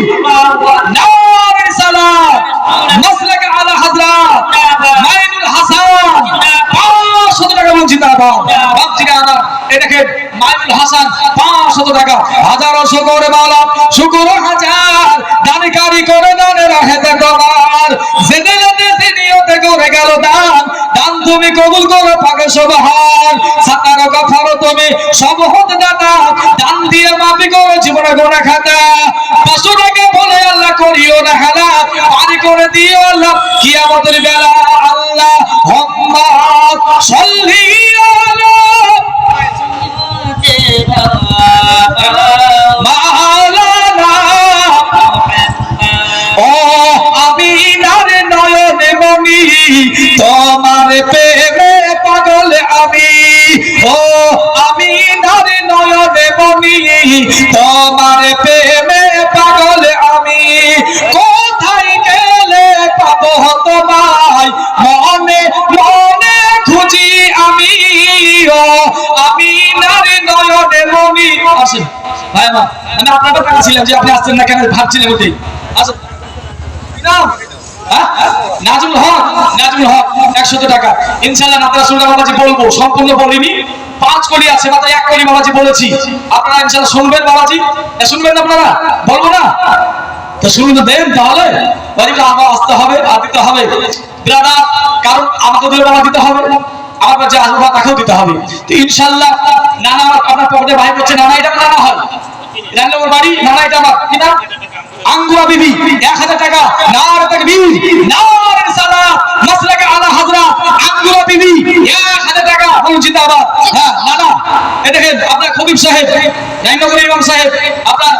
নারে রিসালাত, মাসলাকে আলা হযরত মাইনুল হাসান 500 টাকা বলছি তারপর বাপজিরা আমার এটাকে মাইনুল হাসান 500 টাকা, হাজারো শুকর বালা শুকর হাজার, দানকারী করে দানে রাহেতে তোমার, জেনেতে নিয়তে করে গেল দান, দান তুমি কবুল করো পাকে সুবহান, সাতার গফর তুমি সব হতে দাতা, দান দিয়ে মাফি করো জীবনে গোনা খাতা, 500 টাকা বলে আল্লাহ করিও না হালা, পারি করে দিও আল্লাহ কিয়ামতের বেলা, আল্লাহ হুম্মা সাল্লি আলা মাওলানা ও আমিনার নয়নে মনি, তোমার প্রেমে পাগল আমি, ও আমিনার নয়নে মনি, তোমার প্রেমে পাগল আমি, কোথায় গেলে পাবো তোমায়, মনে মনে খুঁজি আমি, ও আমিনার নয়নে মনি। আসেন ভাই মা, আমি আপনার কথা ছিলাম যে আপনি আসছেন না কেন ভাবছিলেন ওটাই। আসেন নাজমুল হক, নাজমুল হক 100 টাকা ইনশাআল্লাহ আপনারা শুনবেন বাবাজি, বলবো সম্পূর্ণ বলিনি, 5 কোটি আছে মাথায় 1 কোটি বাবাজি বলেছি, আপনারা ইনশাআল্লাহ শুনবেন বাবাজি, শুনবেন আপনারা, বলবো না তো শুনুন দেন, তাহলে বাড়িটা আমার আসতে হবে আর দিতে হবে ব্রাদার, কারণ আমাকে দিলে বাবা দিতে হবে, আমার যে আসবো তাকেও দিতে হবে, তো ইনশাআল্লাহ নানা আপনার পকেটে ভাই করছে, নানা এটা নানা হয় রান্নার বাড়ি, নানা এটা আমার কি নাম আঙ্গুরা বিবি 1000 টাকা, নারে তাকবীর, নারে রিসালাত, মাসলাকে আলা হযরত আঙ্গুরা বিবি 1000 টাকা বলুন জিন্দাবাদ। হ্যাঁ নানা এই দেখেন আপনার খতিব সাহেব, রাইনগর ইমাম সাহেব, আপনার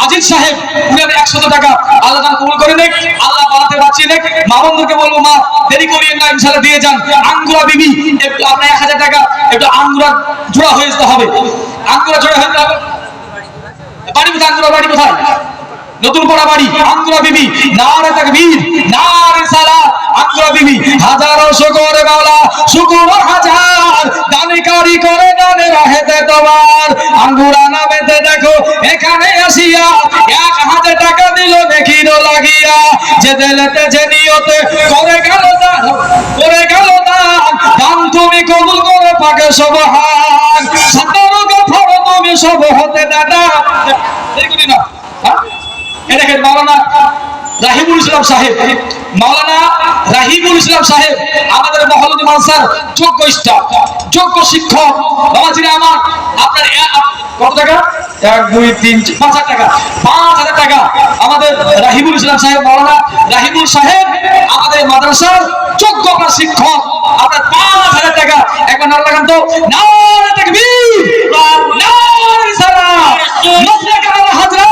আজিজ সাহেব, উনি 100 টাকা, আল্লাহ তাআলা কবুল করে নেক, আল্লাহ বাড়াতে বাঁচিয়ে নেক, মা বন্ধুকে বলবো মা দেরি করিয়েন না, ইনশাআল্লাহ দিয়ে যান। আঙ্গুরা বিবি একটু আপনার 1000 টাকা, একটু আঙ্গুরা জোড়া হয়ে যেতে হবে, আঙ্গুরা জোড়া হয়ে যেতে হবে। বাড়ি কোথায়? আঙ্গুরা বাড়ি কোথায়? নতুন পড়া বাড়ি, আঙ্গুরা বিবি, নারে তাকবীর, নারে রিসালাত, আঙ্গুরা বিবি, হাজারো শুকর মাওলা শুকর হাজার, দানকারী করে দানে রাহেতে তোমার, আঙ্গুরা নামেতে দেখো এখানে আসিয়া 1000 টাকা দিল দেখির লাগিয়া, যে দিলেতে যে নিয়তে করে গেল দান, করে গেল দান, দান তুমি কবুল করো পাকে সুবহান, সাতার গফর তুমি সব হতে দাদা। দেখুন না এই দেখেন মাওলানা রাহিবুল ইসলাম সাহেব, মাওলানা রাহিবুল ইসলাম সাহেব আমাদের মহল্লা মানসার যোগ্য স্টাফ, যোগ্য শিক্ষক বাবাজিরা আমার, আপনার কত টাকা? 1 2 3 5,000 টাকা, 5,000 টাকা আমাদের রাহিবুল ইসলাম সাহেব, মাওলানা রাহিবুল সাহেব আমাদের মাদ্রাসার যোগ্য শিক্ষক, আপনার 5,000 টাকা। একবার নাম লাগান তো, নারে তাকবীর, নারে রিসালাত, মাসলাকে আলা হযরত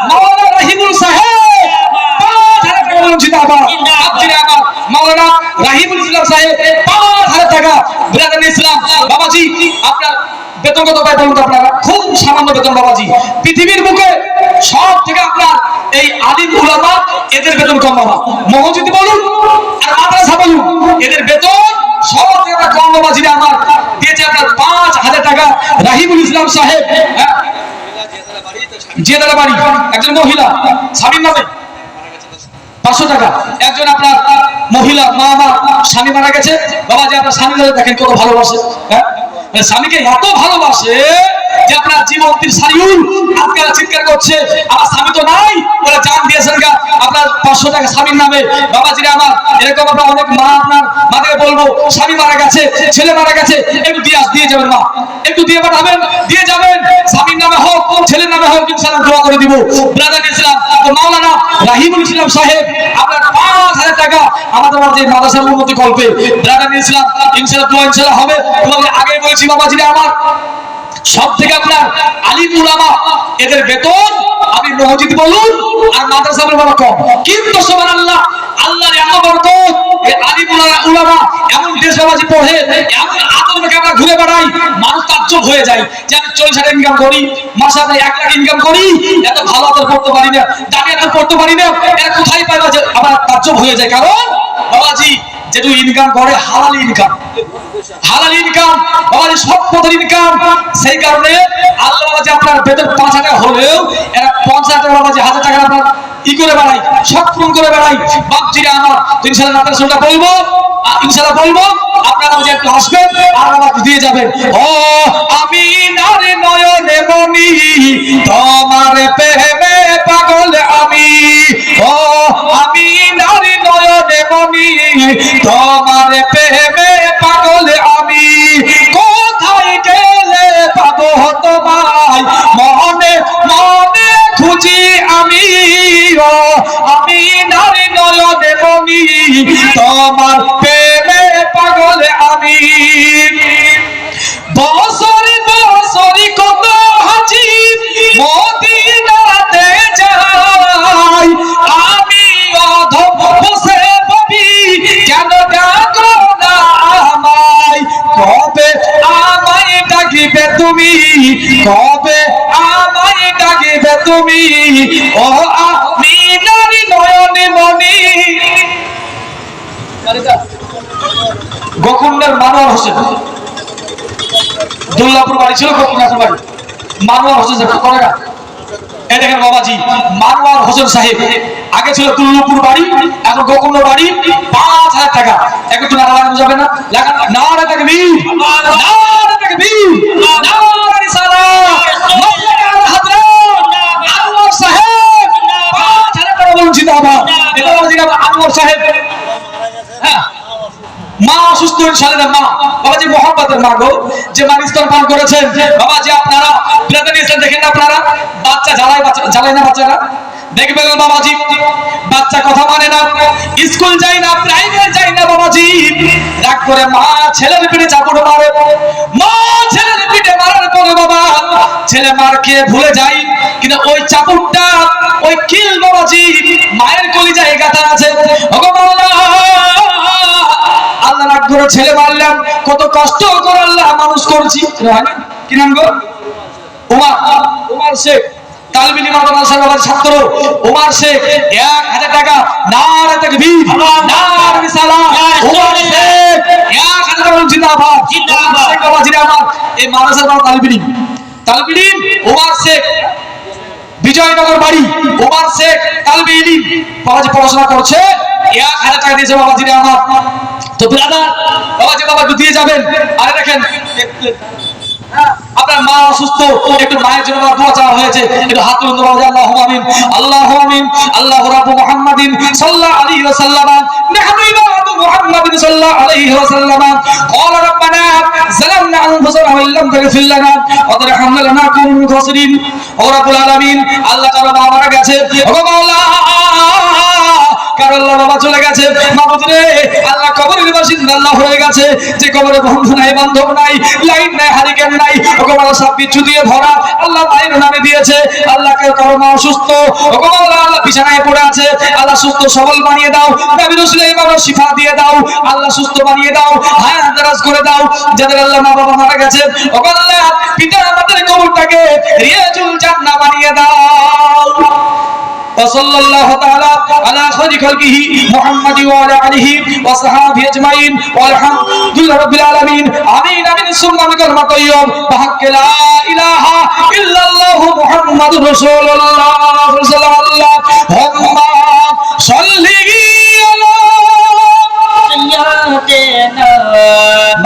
মাওলানা রাহিবুল সাহেব 5,000 টাকা বলুন জিন্দাবাদ। আপনি আমার মাওলানা রাহিবুল ইসলাম সাহেব 5,000 টাকা, ব্রাদার ইসলাম বাবাজি আপনার বেতন কত পায় বলুন তো আপনারা? খুব সামান্য বেতন বাবাজি, পৃথিবীর বুকে সব থেকে আপনার এই আলিম উলামা এদের বেতন কম বাবা, মসজিদ বলুন আর মাদ্রাসা বলুন এদের বেতন সব থেকে কম বাবাজিরা আমার দিয়েছে আপনার 5,000 টাকা রাহিবুল ইসলাম সাহেব, জেদালা বাড়ি, একজন মহিলা স্বামীর নামে 500 টাকা, একজন আপনার মহিলা মা আমার স্বামী মারা গেছে বাবাজি, আপনার স্বামী দেখেন কত ভালোবাসে, হ্যাঁ স্বামীকে এত ভালোবাসে যে আপনার জীবন্তীর সারিউল আজকাল চিৎকার করছে, আমার স্বামী তো নাই বলে জান দিয়েছেন গা আপনার 500 টাকা স্বামীর নামে। বাবাজিরা আমার, এরকম আমরা অনেক মা, আপনার মাকে বলবো স্বামী মারা গেছে, ছেলে মারা গেছে, একটু দিয়ে যাবেন মা, একটু দিয়ে পাঠাবেন, দিয়ে যাবেন, স্বামীর নামে হোক ছেলের নামে হোক, ইনশাআল্লাহ দোয়া করে দিব। ব্রাদার ইসলাম তো মাওলানা রাহিমুল ইসলাম সাহেব আপনার 5000 টাকা আমাদের যে মাদ্রাসার উন্নতি কল্পে, ব্রাদার ইসলাম ইনশাআল্লাহ দোয়া ইনশাআল্লাহ হবে। তোমাকে আগে বলেছি বাবাজিরা আমার, সব থেকে আপনার আলিম উলামা এদের বেতন আপনি মসজিদ বলুন আর মাদ্রাসা বলুন বড় কম, কিন্তু সুবহানাল্লাহ আল্লাহর এত বরকত, এই আলিম উলামা এমন দেশ বাবাজি পড়ে, এমন আদর মেখে আমরা ঘুরে বেড়াই, মানুষ তাজ্জব হয়ে যায় যে আমি 40,000 ইনকাম করি, মাসে আমি 1 লাখ ইনকাম করি, এত ভালো আদর করতে পারি না, দামি আদর করতে পারি না, এরা কোথায় পাইবা যে আবার তাজ্জব হয়ে যায়। কারণ বাবাজি যেটু ইনকাম করে হালাল ইনকাম, হালাল ইনকাম বাবাজি সব পথের ইনকাম। সেই কারণে আল্লাহ বাবাজি আপনার বেতন 5,000 টাকা হলেও এরা 50,000 টাকা বাবাজি 1,000 টাকা আপনার ই করে বেড়াই, সব পূরণ করে বেড়াই। বাপজিরা আমার ইনশাআল্লাহ মাদ্রাসাটা বলবো, ইনশাআল্লাহ বলবো, আপনারা বাবাজি একটু আসবেন আর আমাকে দিয়ে যাবেন। ও আমি নারে নয়নে মনি তোমার প্রেমে পাগল আমি, ও আমি নারে নয়নে মনি তোমার প্রেমে পাগল আমি, কোথায় গেলে পাবো তোমায় মনে মনে খুঁজি আমি, ও আমি নারী নয়নে মনি তোমার প্রেমে পাগল আমি। বছরে বছরে কত হাজি মদিনাতে যাই, আমি অধম বসে ভাবি কেন ডাকো না আমায়, কবে আমায় ডাকিবে তুমি, কবে আমায় ডাকিবে তুমি, ও আমি নারী নয়নে মনি। গোকুন্ডের মানোয়ার হোসেন, দুল্লাপুর বাড়ি ছিল, গোকুন্ডের বাড়ি মানোয়ার হোসেন সাহেব, এই দেখেন বাবাজি মানোয়ার হোসেন সাহেব আগে ছিল দুল্লাপুর বাড়ি, এখন গোকুন্ড বাড়ি, 5,000 টাকা। একটু নারা লাগানো যাবে না? নারা তাকবীর, নারা তাকবীর, নারা রিসালাত, মাওলানা হযরত আনোয়ার সাহেব 5,000 টাকা বলুন জিন্দাবাদ। এটা বাবাজি আনোয়ার সাহেব, হ্যাঁ মা অসুস্থ ইনশাআল্লাহ, মা বাবাজি মোহাম্মতের মা গো, যে মা স্তনপান করেছেন বাবাজি আপনারা প্লেটে নিয়েছেন, দেখেন আপনারা বাচ্চা জ্বালায় না বাচ্চারা, দেখবেন বাবাজি বাচ্চা কথা মানে না, স্কুল যায় না, প্রাইভেট যায় না বাবাজি, রাগ করে মা ছেলের পিঠে চাপড় মারে, মা ছেলের পিঠে মারার পরে বাবা ছেলে মার খেয়ে ভুলে যায়, কিন্তু ওই চাপড়টা ওই কিল বাবাজি মায়ের কলিজায় গাঁথা আছে। ওগো মাওলা আল্লাহ রাগ করে ছেলে মারলাম, কত কষ্ট করে আল্লাহ মানুষ করছি, হয় না? কি নাম গো? উমার শেখ তালবিনী মাদ্রাসার বাবার ছাত্র উমার শেখ 1,000 টাকা। নারে তাকবীর, নারে রিসালাত, উমার শেখ 1,000 টাকা জিন্দাবাদ, জিন্দাবাদ। শেখ বাবাজি আমার এই মাদ্রাসার বাবা তালবিনী উমার শেখ, বিজয়নগর বাড়ি, উমার শেখ তালবিনী বাবাজি পড়াশোনা করছে, 1,000 টাকা দিয়েছে বাবাজি আমার। তো ব্রাদার বাবাজি বাবা দিয়ে যাবেন। আরে দেখেন আপনার মা অসুস্থ, একটু মায়ের জন্য দোয়া চাওয়া হয়েছে, একটু হাত তুলুন বাবাজি। আল্লাহু আমিন, আল্লাহু আমিন, আল্লাহু রাব্বু মুহাম্মাদিন সাল্লাল্লাহু আলাইহি ওয়াসাল্লাম, নাহনু ইবাদু মুহাম্মাদিন সাল্লাল্লাহু আলাইহি ওয়াসাল্লাম, ক্বালা রাব্বানা যালামনা আনফুসানা ওয়া ইল্লাম তাগফির লানা ওয়া তারহামনা লানাকুনা মিনাল খাসিরিন। ও রাব্বুল আলামিন আল্লাহ তাআলা বাবা মারা গেছে, ও মাওলা আল্লাহ বাবা চলে গেছে, মাহমুদ রে আল্লাহ কবরের বাসিন্দা আল্লাহ হয়ে গেছে, যে কবরে বন্ধু নাই, বান্ধব নাই, লাইট নাই, হারিকেন নাই, ওগো মাওলা সব বিচ্ছু দিয়ে ভরা, আল্লাহ মায়ের নামে দিয়েছে, আল্লাহকে কারো মা অসুস্থ, ওগো মাওলা আল্লাহ বিছানায় পড়ে আছে, আল্লাহ সুস্থ সবল বানিয়ে দাও, নবী রাসূল ইমাম শিফা দিয়ে দাও, আল্লাহ সুস্থ বানিয়ে দাও, হায়াত দারাজ করে দাও, যাদের আল্লাহ মা বাবা মারা গেছে, ওগো আল্লাহ পিতা আমাদের কবরটাকে রিয়াজুল জান্নাহ বানিয়ে দাও। وصلى الله تعالى على خير خلقه محمد وعلى آله وصحبه أجمعين والحمد لله رب العالمين آمين آمين ثم بكلمة طيب بحق لا إله إلا الله محمد رسول الله صلى الله صل على سيدنا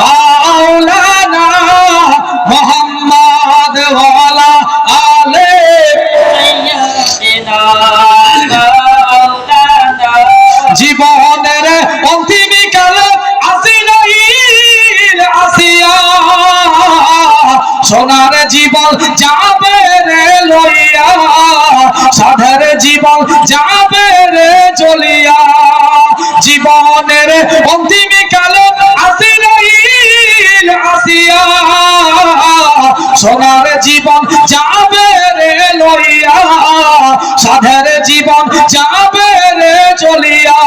مولانا محمد وعلى آله سيدنا مولانا যাবে রে চলিয়া, জীবনের অন্তিম কাল আজরাইল আসিয়া, সোনার জীবন যাবে রে লইয়া, সাধের জীবন যাবে রে চলিয়া,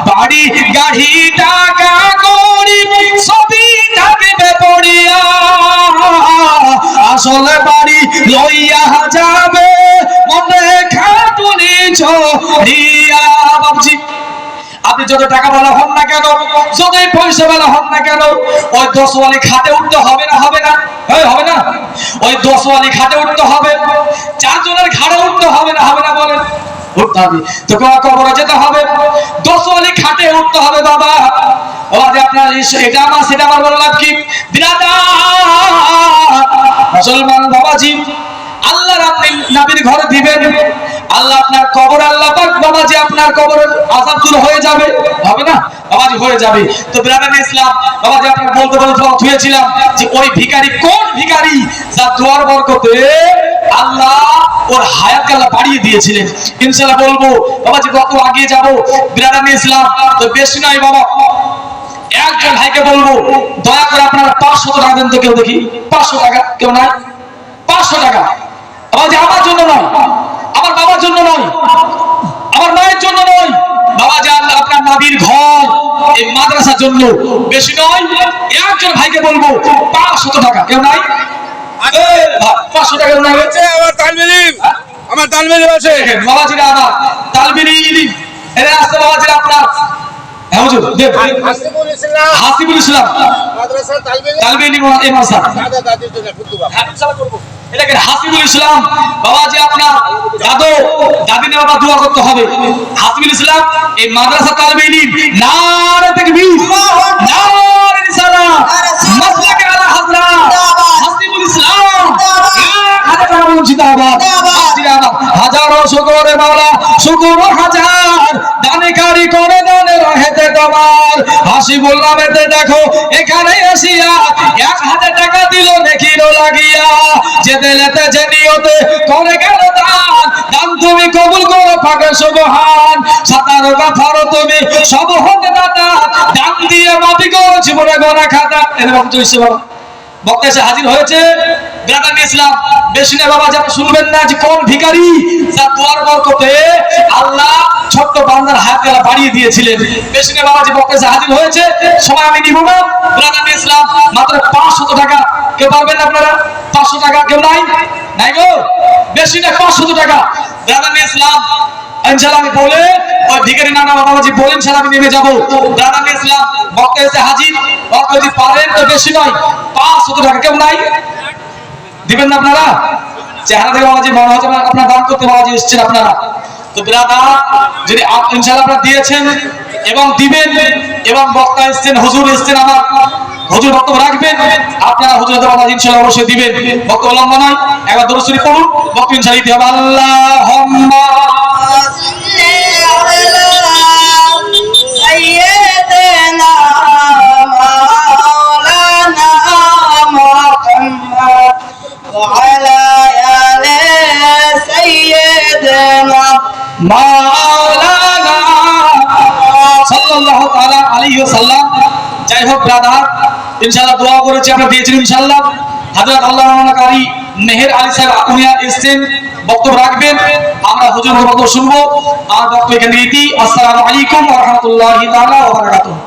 বাড়ি গাড়ি টাকা করি সবই থাকবে পড়িয়া, আসলে বাড়ি লইয়া যাবে মনে খাটুনি ছড়িয়া। বাবজি, আপনি যত টাকা বলা হন না কেন, যতই পয়সা বলা হন না কেন, ওই 10 ওয়ালি খাটে উঠতে হবে না? হবে না? হবে না? ওই 10 ওয়ালি খাটে উঠতে হবে, 4 জনের ঘাড়ে উঠতে হবে না? হবে না? বলেন, উঠতে হবে। তো কবরে যেতে হবে, 10 ওয়ালি খাটে উঠতে হবে। বাবা যে আপনার এটা আমার সেটা আমার বলে লাভ কি? মুসলমান বাবাজি, আল্লাহর আপনি নবীর ঘরে দিবেন, আল্লাহ আপনার কবর, আল্লাহ পাক বাবাজি আপনার কবরের আযাব দূর হয়ে যাবে। হবে না বাবাজি? হয়ে যাবে। তো ব্রাদার ইসলাম বাবাজি, আপনার বলতে বলতে থুয়েছিলাম যে ওই ভিখারি কোন ভিখারি যার দোয়ার বরকতে আল্লাহ ওর হায়াত আল্লাহ বাড়িয়ে দিয়েছিলেন। ইনশাআল্লাহ বলবো বাবাজি, কত আগিয়ে যাব ব্রাদার ইসলাম। তো বেশি নয় বাবা, একজন ভাইকে বলবো দয়া করে আপনারা 500 টাকা দেন তো। কেউ দেখি 500 টাকা, কেউ নাই? 500 টাকা বাবাজি, আমার জন্য নয়, আমার বাবার জন্য নয়, আমার মায়ের জন্য নয় বাবাজি, আপনার নবীর ঘর এই মাদ্রাসার জন্য। বেশি নয়, একজন ভাইকে বলবো 500 টাকা। কেউ নাই? 500 টাকা নাই? আমার তালবেলি আছে বাবাজিরা, আমার তালবেলি এরা আসতে বাবাজিরা আপনার হাসিবুল ইসলাম তালবেলি মাদ্রাসা, এটাকে হাসিবুল ইসলাম বাবাজি আপনার দাদু দাদি বাবা দোয়া করতে হবে। হাসিবুল ইসলাম এই মাদ্রাসা তালবেলি, নারে তাকবীর, নারে রিসালাত, মাসলাকে আলা হযরত হাসিবুল ইসলাম, হাজার টাকা বলুন জিন্দাবাদ। হাজারো শুকর মাওলা, শুকর হাজার, দানে কারি করে দানে রহেতে তোমার। হাসিবুল নামেতে দেখো এখানে আসিয়া 1000 টাকা দিল নেকির লাগিয়া, যে দিলেতে যে নিয়তে করে গেল দান, দান তুমি কবুল করো পাকে সুবহান। 17 গাফারো তুমি সব হতে দাতা, দান দিয়ে মাফি করো জীবনে গোনা খাতা। এরকম তো ইসলাম বক্তা এসে হাজির হয়েছে ব্রাদার ইসলাম। বেশি না বাবা, যারা শুনবেন না যে কোন ভিখারি যার দোয়ার বরকতে আল্লাহ ছোট্ট বান্দার হায়াত আল্লাহ বাড়িয়ে দিয়েছিলেন। বেশি না বাবা, যে বক্তা এসে হাজির হয়েছে, সময় আমি নিব না। ব্রাদার ইসলাম মাত্র 500 টাকা। কেউ পারবেন আপনারা? 500 টাকা কেউ নাই? নাই গো, বেশি না 500 টাকা। ব্রাদার ইসলাম ইনশাআল্লাহ আমি বলে ওই ভিখারি নানা বাবাজি বলেন, ইনশাআল্লাহ আমি নেমে যাব। ব্রাদার ইসলাম বক্তা এসে হাজির, বক্তা যদি পারেন তো বেশি নয় 500 টাকা। কেউ নাই? দিবেন না আপনারা? চেহারা দেখে বাবাজি মনে হচ্ছে আপনারা দান করতে বাবাজি এসেছেন আপনারা। তো ব্রাদার যদি ইনশাআল্লাহ আপনারা দিয়েছেন এবং দিবেন, এবং বক্তা এসেছেন, হুজুর এসেছেন, আমার হুজুর বক্তব্য রাখবেন, আপনারা হুজুর বাবাজি ইনশাআল্লাহ অবশ্যই দিবেন। বক্তব্য লম্বা নয়, একবার দরুদ শরীফ পড়ুন, বক্তব্য ইনশাআল্লাহ দিতে হবে। আল্লাহুম্মা سيدنا مولانا محمد وعلى آل سيدنا মাওলানা সাল্লাল্লাহু তাআলা আলাইহি ওয়াসাল্লাম। যাই হোক ব্রাদার, ইনশাআল্লাহ দোয়া করেছি, আমরা দিয়েছেন ইনশাআল্লাহ। হযরত আল্লামা কারি মেহের আলী সাহেব উনি এসেছেন, বক্তব্য রাখবেন, আমরা হুজুরের বক্তব্য শুনবো। আর বক্তব্য এখানে ইতি। আসসালামু আলাইকুম ওয়া রাহমাতুল্লাহি তাআলা ওয়া বারাকাতুহু।